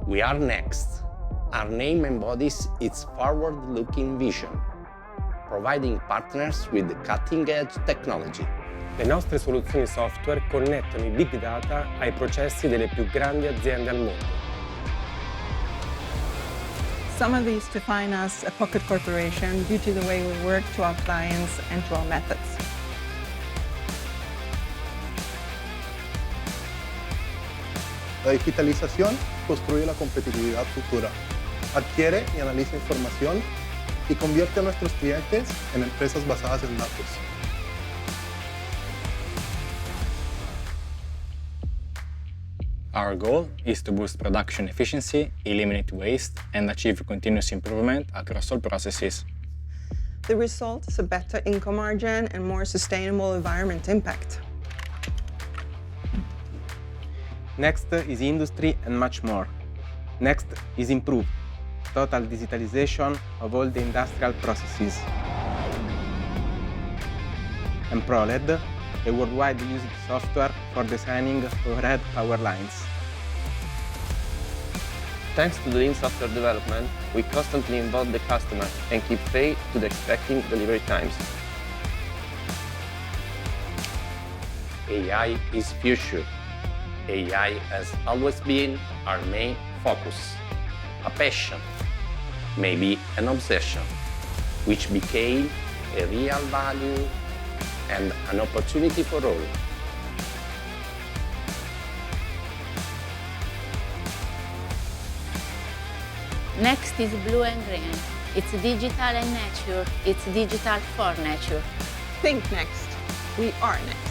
We are next. Our name embodies its forward-looking vision, providing partners with cutting-edge technology. Le nostre soluzioni software connettono i big data ai processi delle più grandi aziende al mondo. Some of these define us a pocket corporation due to the way we work to our clients and to our methods. La digitalización construye la competitividad futura, adquiere y analiza información y convierte a nuestros clientes en empresas basadas en datos. Our goal is to boost production efficiency, eliminate waste, and achieve continuous improvement across all processes. The result is a better income margin and more sustainable environment impact. Next is industry and much more. Next is improved total digitalization of all the industrial processes. And ProLED, a worldwide used software for designing overhead power lines. Thanks to the lean software development, we constantly involve the customer and keep faith to the expecting delivery times. AI is future. AI has always been our main focus, a passion, maybe an obsession, which became a real value and an opportunity for all. Next is blue and green. It's digital and nature. It's digital for nature. Think next. We are next.